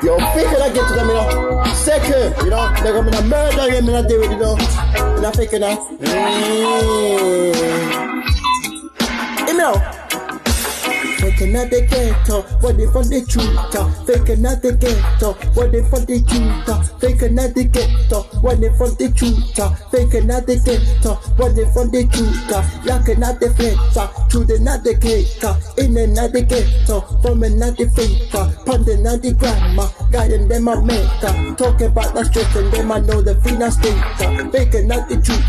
Yo, faking I get to them, you know. Second, you know, they're gonna murder him and I do it, you know. And I faking that. You know. Faking at the ghetto, waiting for the truth. Faking at the ghetto, waiting for the truth. Faking at the ghetto, waiting for the truth. Faking at the ghetto, waiting for the truth. Locking at the fence, shooting at the gate. In and out the ghetto, forming at the finger, punting at the grammar, guiding them a maker. Talking about the stress and them I know the fina state. Faking at the truth,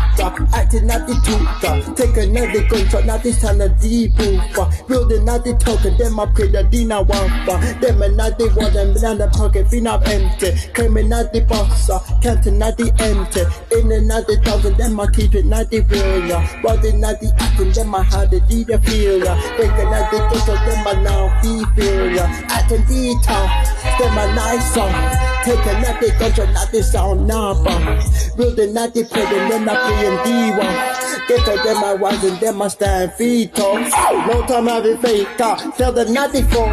acting at the truth. Taking at the gunshot, not this time of deep roof. Building at the token, them I pray the Dina Wampa. Them and not the one, them in the pocket, finna empty. Claiming not the boss, counting not the empty. In and out the thousand, them I keep it not the real. Running not the acting, them I had the deed of feel. Faking not the ghetto, them I now feel. Acting detail, them a nice song. Taking not the gunshot, not the sound, nah, building not the play, then I playing D1. Ghetto, them I was and them I stand feet on. No time having faith. Tell the naughty for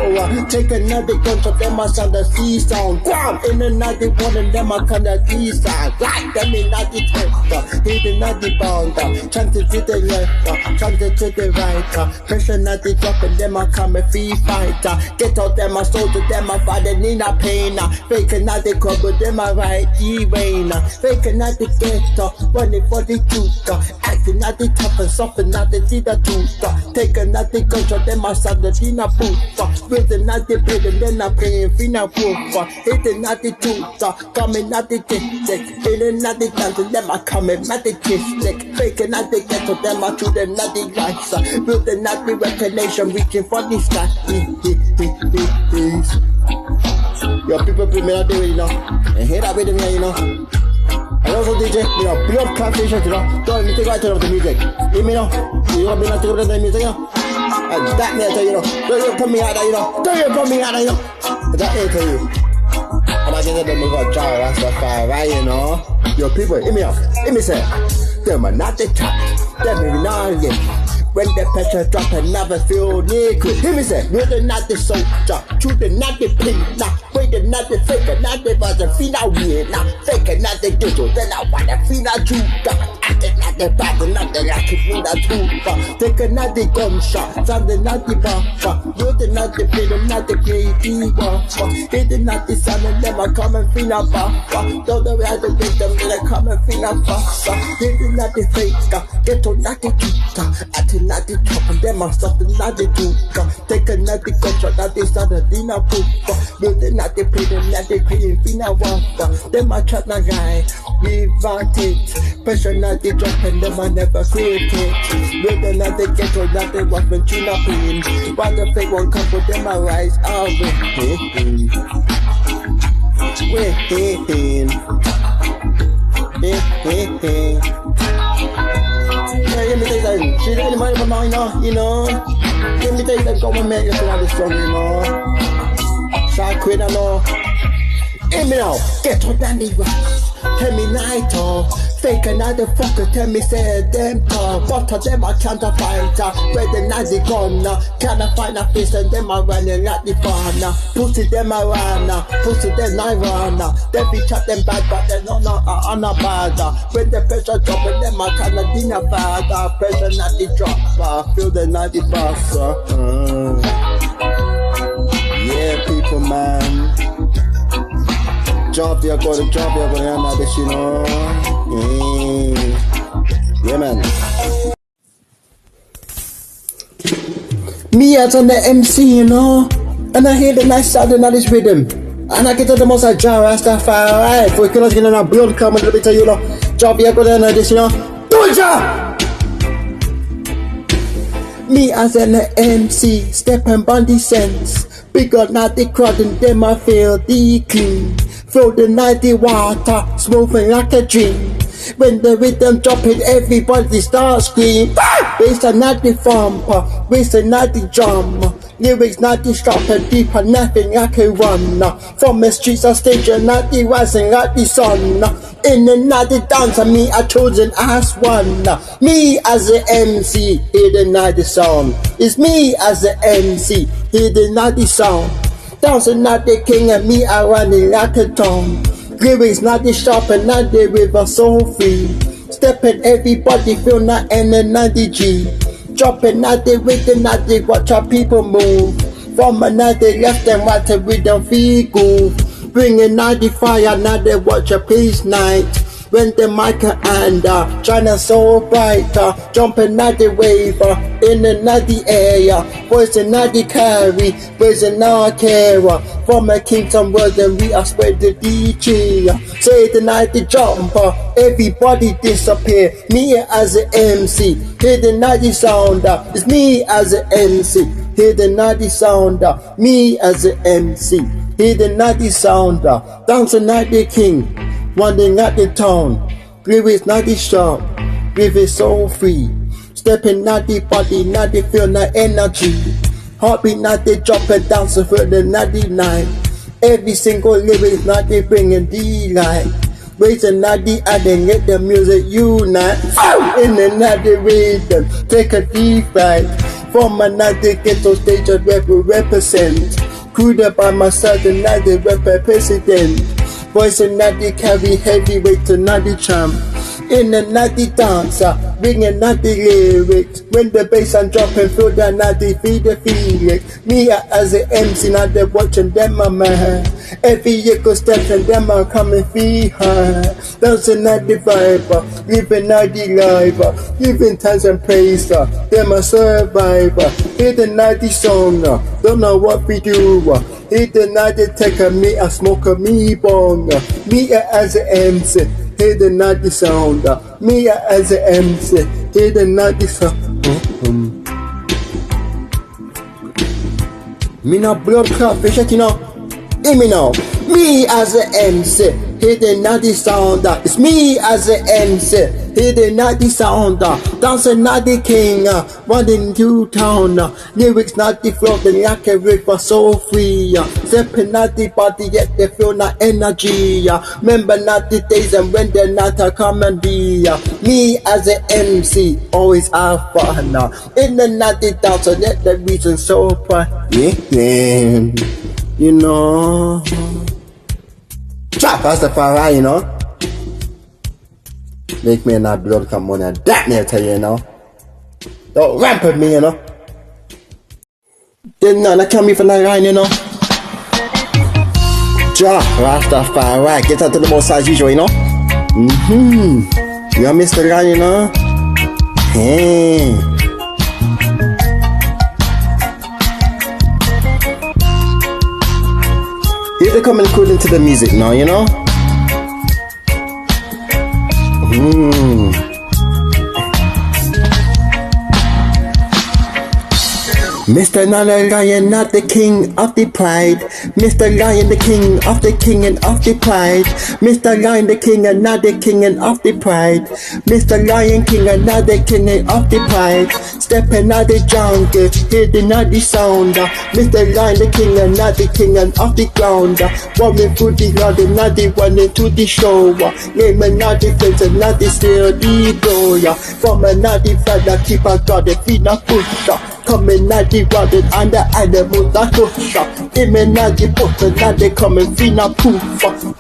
take another gunshot, them I sound the sea sound. Grab in another one and them I come the sea sound. Like them in naughty tester, hit the naughty bounder. Chances to the left, chances to the right. Pressure naughty drop and them I come a free fighter. Get out them I soldier, them I fight and in a pain. Fake another cover, them I right E-rain. Fake another ghetto, running for the truth. Acting not the tough and soften not the see the truth. Take another gunshot, them I sound the Fina Poof, building not the building, then I'm playing Fina Poof, hitting not the tooth, coming not the tick, hitting not the dancing, then I coming not the kiss, faking not the ghetto, then I shoot them not the lights, building not the recognition, reaching for the sky. Yo, people put me out there, you know, and hear that rhythm here, you know. And also DJ, you know, blow up classification, you know, don't even take right turn off the music. You know, you want me not to go to the music, you know? And that me I tell you, know, don't you put me out there, you know, don't you put me out there, you know. That me I tell you. And I just said them got Jah Rastafari, you know. Yo, people, hear me out, hear me say, them are not the top, them are not yet. When the pressure drop and never feel naked. Hear me say, we're the not the soldier, shooting not the pin, nah, waiting not the faker, not the buzzer, fina weird, nah, faker not the ghetto, then I want a fina juka, acting not the battle, not the lucky fina tuba, taking not the gunshot, sounding not the buffer, building not the freedom, not the creative buffer, hitting not the sun and them are coming fina buffer, don't know how to get them, then I come and fina buffer, hitting not the faker, ghetto not the juka, acting not the top and them are something not the juka, taking not the gunshot, not the sun and dinner pooper, building not the freedom, not the creative fina buffer, them are chat na guy, we want it, pressure not the drop and them are never create it, building not the ghetto, not the weapon, tuna pain, while the fake one come but them are rise, let me tell you something, she didn't mind my mind, you know. Let me tell you that government is not strong, you know. Shy quit, I know. Hear me now, get on that lever. Tell me night, fake another fucker, tell me say them talk. But of them I can't fight, where the nazi gonna. Can't find a face and them are running like the fana. Pussy them a run, pussy them I run. They be chat them bad, but they don't know on a bad. When the pressure drop and them I can't dinner bad. Pressure not the drop, feel the not the boss. Yeah, people, man. Jah VR Goldenlion, now this, you know. Yeah, man. Me as on the MC, you know, and I hear the nice sound of this rhythm, and I get to the most of Jah Rastafari. For you cannot get on a blood come and let me tell you, know, Jah VR Goldenlion, this, you know. Do it, Jah! Me as an MC, step and body sense. Big up not the crowd and them I feel the clean. Throw the night the water, smoothing like a dream. When the rhythm dropping, everybody starts screaming. Bass are not the thumper, bass are not the drum. Lyrics not the sharp and deep and nothing I can run. From the streets of stage and not the rising like the sun. In and not the dance and me I chosen as one. Me as the MC, hear the night the sound. It's me as the MC, hear the night the sound. Dancing not the king and me, I run it like a tongue. Lyrics not the sharp and not the river so free. Stepping everybody feel not in the 90G. Dropping not the rhythm, not the watch our people move. From another left and right to rhythm feel groove. Bringing out the fire, now they watch a peace night. When the mic and China so bright, jumping at the wave, in the air, voicing at the carry, voicing our care. From a kingdom world, then we are spread the DJ. Say the night the jumper, everybody disappear. Me as an MC, hear the night sound, it's me as an MC. Hear the night sound, me as an MC. Hear the night sound, dancing at the king. Wandering at the town, lyrics not the sharp, lyrics so free. Stepping not the body, not the feel, not energy. Heartbeat not the drop and dancing for the 99. Every single lyrics not the bringing delight. Raising not the adding, let the music unite. In another rhythm, take a deep ride. From another ghetto stage of represent. Crewed by myself, another rapper president. Voice and natty carry heavyweight to natty champ. In a natty dancer, bringing natty lyrics. When the bass and dropping, feel that natty feed the feeling. Me as an MC, not they watching them, my man. Every year go step and them are coming feel her. Dancing at the vibe, living at the life, giving thanks and praise. Them a survivor. Hear the natty song, don't know what we do. Hit the night they take a me, a smoke a me bong. Me as an MC, hear the night the sound. Me as an MC, hear the night the sound. Me no blood clot fish, you know. Hear me now. Me as an MC, hear the night the sound. It's me as an MC, hear the night the sound. Dancing not the king, running to town. Lyrics not the floating like a river so free. Stepping not the body yet they feel not energy. Remember not the days and when they're not a comedy. Me as an MC, always have fun. In the night the dance, so let the reason so fun. Yeah, you know. Trap Rastafari, you know. Make me not blood come on and that near tell you, you know. Don't ramp with me, you know. Then none come me for that line, you know. Jah Rastafari, get out to the most as usual, you know. You miss the line, you know. Hey. Here they come including to the music now, you know. Mr. Lion, not the king of the pride. Mr. Lion, the king of the king and of the pride. Mr. Lion, the king and not the king and of the pride. Mr. Lion, king and not the king and of the pride. Stepping out the jungle, hidden out the sound. Mr. Lion, the king and not the king and of the ground. Walking through the ground and not the one into the show. Naming not the friends and not the still the door. From another father, keep a god, the feet not push. Coming at the water and the animals that push up. In the night the bottle, now they coming free now poof.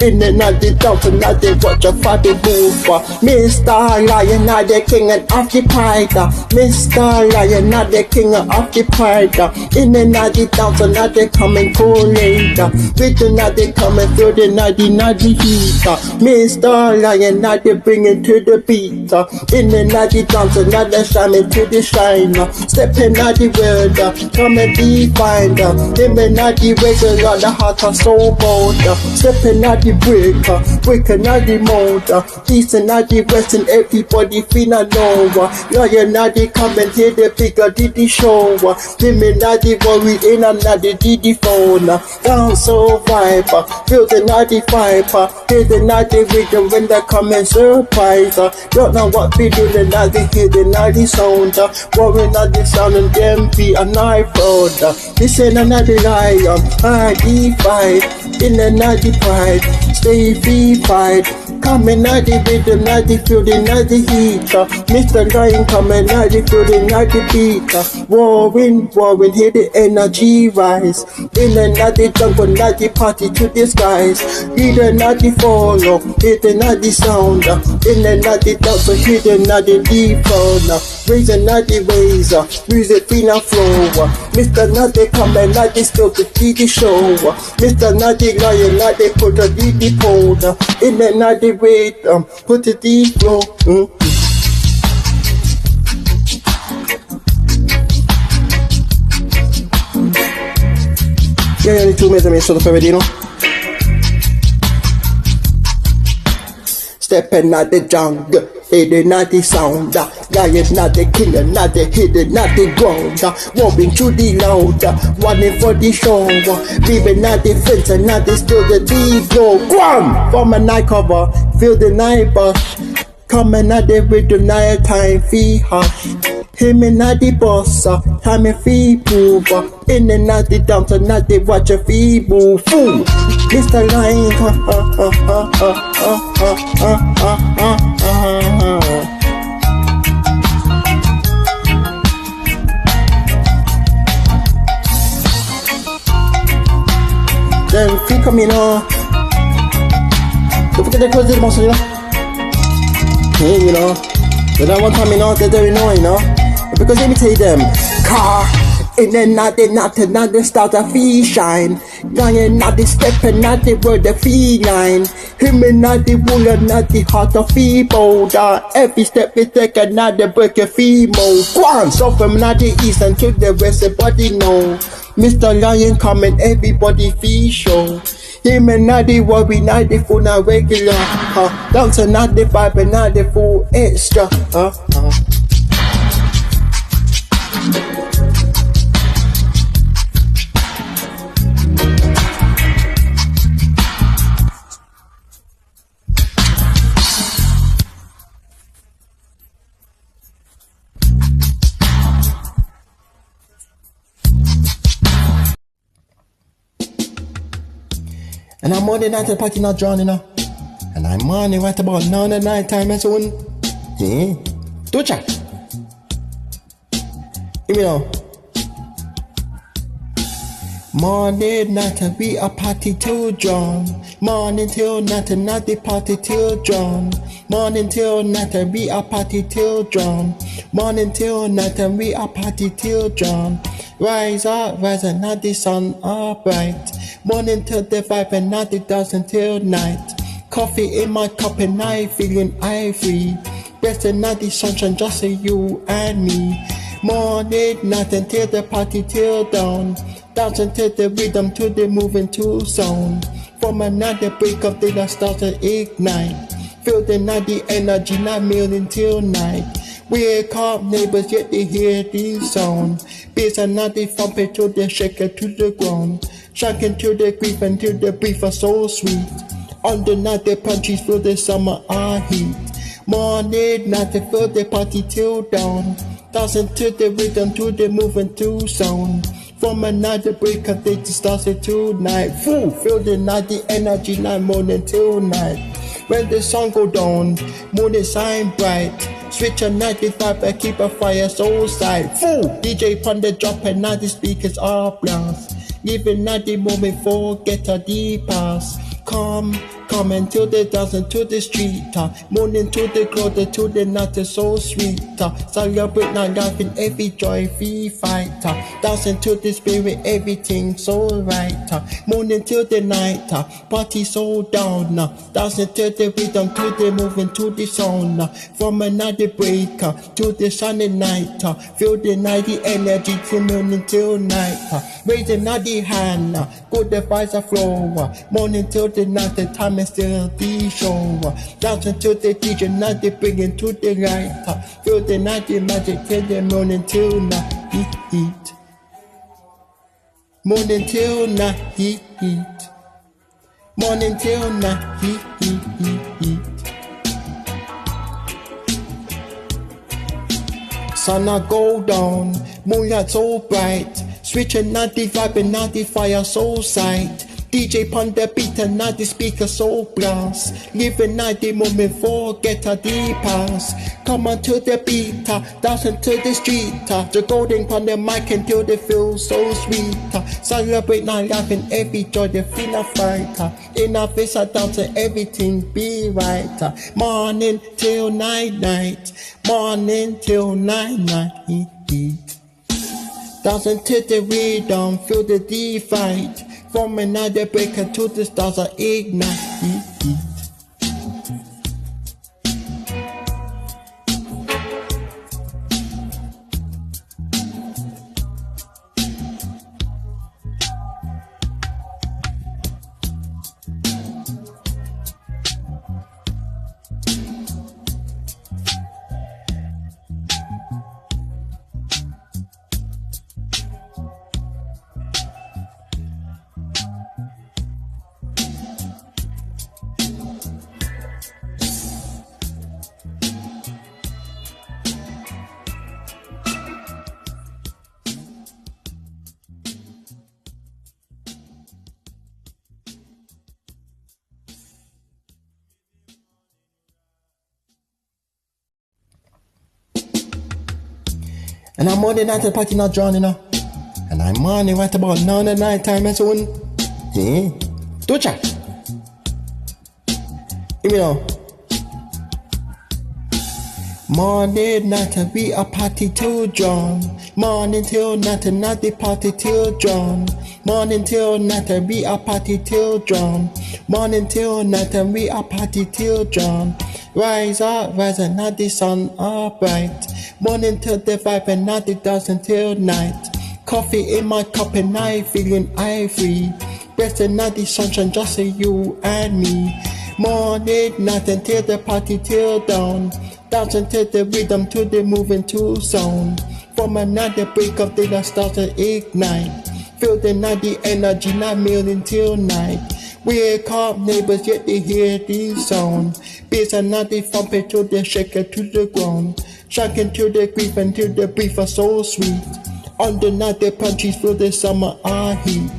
In the night the daughter, now they watch a father move. Mr. Lion, now the king and occupied. Mr. Lion, now the king and occupied. In the night the daughter, now they coming cool later. With the night they coming through the night the heat. Mr. Lion, now they bring it to the beat. In the night the daughter, now they shining to the shine. Stepping out the world, come and define. Him and not the regular, the heart are so bold. Stepping out the breaker, breaking out the motor. East and not the west and everybody feel a know. Lion not the come and hear the bigger Diddy show. Him and not the worry in another Diddy phone. Down so vibe, feel the not the vibe. Hear the not the rhythm when they come and surprise. Don't know what we do, the not the hear the not the sound. Worry not the sound and them be a knife road. This ain't another lion, I defy. In another pride, stay free fight. Coming at the rhythm, at the feeling, at the heat. Mr. Lion coming at the feeling, at the beat. Warring, hear the energy rise. In and at the jungle, at the party to the skies. Hidden at the follow, hidden at the sound. In and at the dance, hidden at the deep phone. Raising at the razor, music feel and flow. Mr. Natty coming at the still to see the show. Mr. Natty Lion at the put a deep pole. In and at the rhythm, put a deep flow. Yeah, the 2 minutes I made shut up already, you know. Stepping at the jungle, hidden at the sound. Lion not the killer, not the hidden, not the ground. Walking through the loud, running for the show. Leaving at the fence and not the still the go. Guam! For my night cover, feel the night bush. Coming at the with the night time, fee hush. Him and at the boss, time and fee move. In and out the dumps and not the watch a fee move. Fool! Mr. Lion, Then fee coming on. Don't forget to close the muscle, you know. Hey, you know. But that one time, you know, they're very annoying, you know. Because let me tell you them, car. In and out the not the start a fee shine. Lion not the step and not the word the feline. Him and not the wool and not the heart of feeble. Every step we take and not the break a female. Guam, so from not the east and to the west, everybody know. Mr. Lion coming, everybody fee show. Him and not the worry, not the fool, not regular. Dancing not the vibe and not the fool extra. And I'm on the night the party not drawn, you know. And I'm on it right about now the night time and so on. Yeah. Do chat. You know. Morning night and we a party till drawn. Morning till night and not the party till drawn. Morning till night and we a party till drawn. Morning till night and we a party till drawn. Rise up, rise and not the sun are bright. Morning till the vibe and not the dust until night. Coffee in my cup and I feeling free. Rest and not the sunshine, just say you and me. Morning night until the party till dawn. Dance until the rhythm to the moving to sound. From another break of day that starts to ignite. Feel the night, the energy, not million till night. We're called neighbors, yet they hear the sound. Bass and not the thumping to the shaker to the ground. Shanking to the grief and to the brief are so sweet. On the night the punchies feel the summer heat. Morning night they feel the party till dawn. Dancing to the rhythm to the moving to sound. From another break of day to start it tonight. Fool, feel the night, the energy, night morning till night. When the sun go down, morning shine bright. Switch a 95 and keep a fire so side. Fool, DJ pon the drop and now the speakers are blast. Living at the moment, forget a deep pass. Come until the dance into the street. Morning to the cloud, to the night is so sweet. Celebrate night life in every joy, free fight. Dancing to the spirit, everything so right. Morning till the night, party so down. Dancing to the rhythm, to the moving, to the sound. From another break to the sunny night. Feel the night, the energy till morning till night. Raising out the hand, good the vibes are flow. Morning till the night, the time is still the show. Dancing to the DJ, night they bring it to the light. Feel the night, the magic till the morning till night heat. Morning till night heat. Morning till night heat. Sun a go down, moonlight so bright. Switching not the vibe and not the fire so sight. DJ pon the beat and now the speaker so blast. Living night the moment forget a deep pass. Come on to the beat, dancing to the street. The golden pon the mic until they feel so sweet. Celebrate night life and every joy they feel a fight. In our face I dance and everything be right. Morning till night. Morning till night. Dancing to the rhythm, feel the divide. From another breaker to the stars I ignite. And I'm on the night the party not drawn, And I'm on it right about now the night time and soon. Yeah. Do chat. You know. Morning night we a party till dawn. Morning till night and not the party till dawn. Morning till night and we a party till dawn. Morning till night and we a party till dawn. Rise up, and not the sun are bright. Morning till the vibe and not the dance until night. Coffee in my cup and I feeling free. Rest and not the sunshine, just you and me. Morning, night until the party till dawn. Dance until the rhythm to the moving to sound. From another break of day that starts to ignite. Feel the night, the energy, not million till night. Wake up neighbors, yet they hear the sound. Bass and not the thumping to the shaker to the ground. Shocking to the grief until the brief are so sweet. On the night the punches feel the summer heat.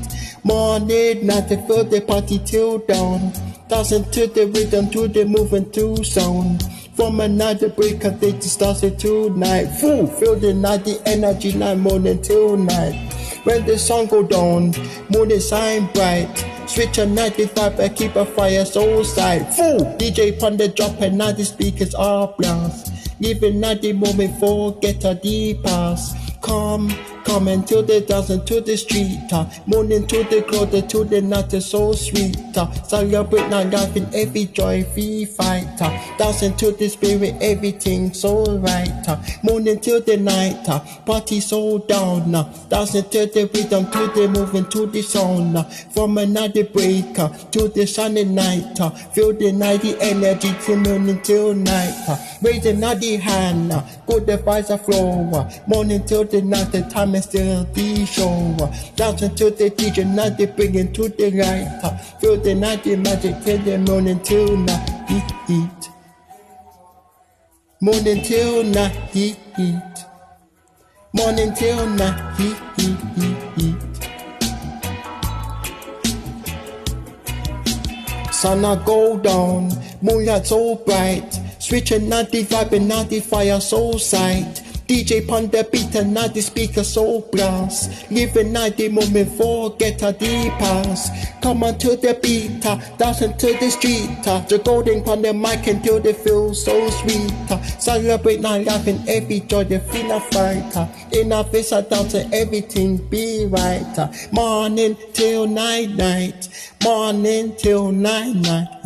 Morning, night they feel the party till dawn. Dancing to the rhythm, to the moving to sound. From another break of day to start it tonight. Full, feel the night, the energy, night morning till night. When the sun go down, moon is shine bright. Switch on 95 and keep a fire so side. Full DJ pon the drop and now the speakers are blast. Living night the moment forget a deep pass. Come until they dance into the street. Morning to the cloud to the night is so sweet. Celebrate night life in every joy we fight. Dancing to the spirit, everything so right. Morning till the night, party so down. Dancing to the rhythm, to the moving to the sound. From another break to the sunny night. Feel the night, the energy till morning till night. Raising out the hand, good the vibes are flow. Morning till the night, the time is still the show. Dancing to the DJ, night they bring it to the light. Feel the night, the magic till the morning till night. Heat. Morning till night. Heat. Morning till night. Heat. Sun a go down, moonlight so bright. Switching 95 and 95 so sight. DJ pon the beat and now the speaker so blast. Living night the moment forget a deep pass. Come on to the beat, dancing to the street. The golden pon the mic until they feel so sweet. Celebrate night life and every joy they feel a fight. In our face I dance and everything be right. Morning till night. Morning till night.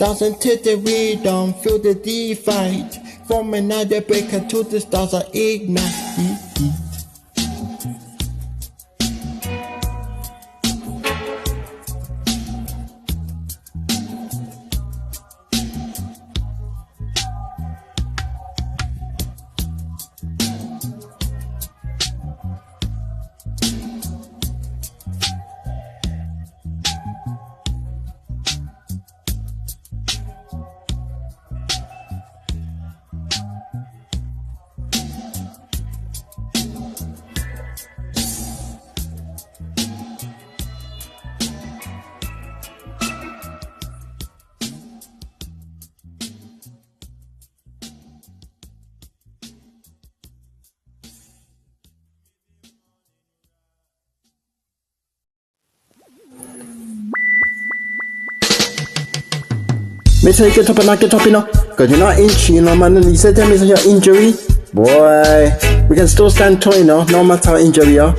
Dancing to the rhythm, feel the divide. From another breaker to the stars I ignite. Me say get up and I get up, you know. Cause you're not inch, you know, man. And you said to me, so your injury. Boy, we can still stand tall, you know, no matter injury, yeah.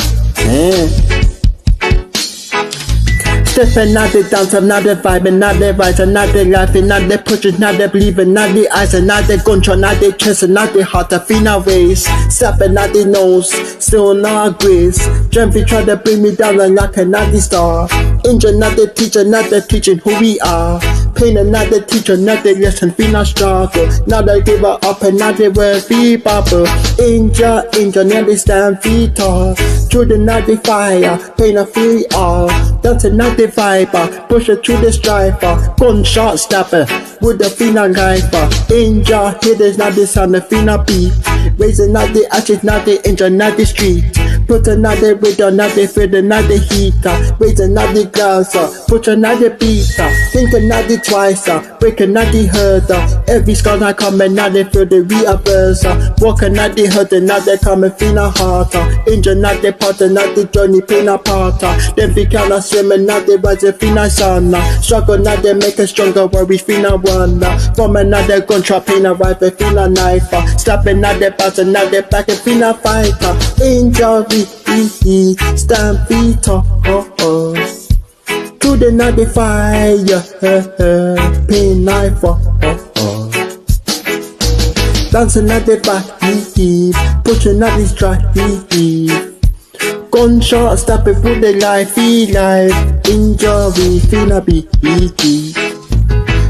Stepping not the dance, not the vibe, not the rise, not the laughing, not the pushing, not the believing, not the eyes, not the gunshot, not the chest, not the heart, the fina waist, stepping not the nose, still not grace. Jumpy try to bring me down like a not the star. Angel not the teacher, not the teaching who we are. Pain and not the teacher, not the lesson, fina struggle. Not the give up and not the word be bubble. Angel, not the stand feet tall. Children not the fire, pain a free all. Dancing not the viper, push it through the striper. Gunshot stepper, with the fina guyper. Angel, hitters not the sound, the fina beat. Raising not the ashes, not the angel, not the street. Put another rhythm, not the feather, not the heater. Raising not the glass, put another beater. Think another twice, break another herder. Every skull I come and not the feel the reverse. Walk another herder, not the coming fina harder. Angel not the potter, not the journey, pain apart. Then we cannot swim and not the rise, fina sana. Struggle not the make us stronger, worry fina wonder. From another gunshot, pain a rifle, fina knife. Slapping not the bastard, not the back and fina fighter. Angel stand feet to the night the fire, pain knife, dancing at the fire, pushing at the strife. Gunshot, stop it for the life, feel life, injury, finna be.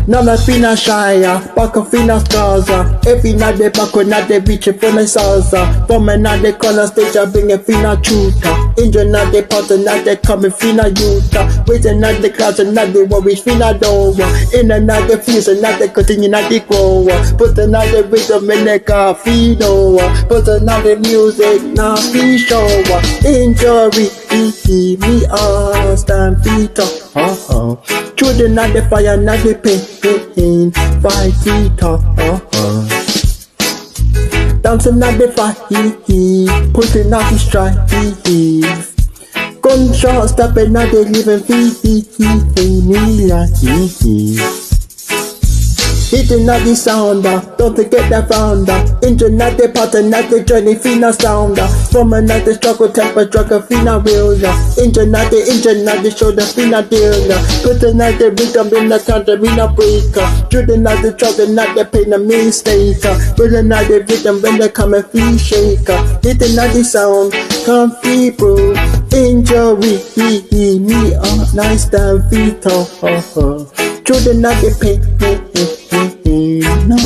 Now I finna shy, back of finna stars. Every night they back when they reach it from the salsa. From another corner stage I bring a finna shooter. Angel not the potter, not they coming finna youth. Waiting not the class and not the worries finna door. In another fuse and not the continue not the grow. Put another rhythm in the car feed over. Put another music now be show. Injury, me on stand feet up. Children not the fire, not the pain, 5 feet up. Dancing not the fire, putting out the strife. Gunshot, stepping not the living feet, me like hitting not the sounder, don't forget that founder. Engine not the pattern, not the journey, fina sounder. From another struggle, temper, struggle, fina wheeler. Engine not the shoulder, fina dealer. Put another rhythm in the counter, fina breaker. Shooting not the struggle, not the pain, a mistake. Put another rhythm when they come and feel shaker. Hitting not the sound, come people. Injury, me on nice down feet. Shooting not the pain. No,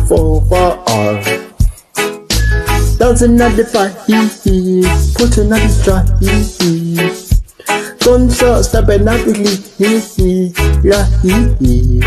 for all. Dancing at the fire, putting at the strife. Gunshot, stepping at the lead,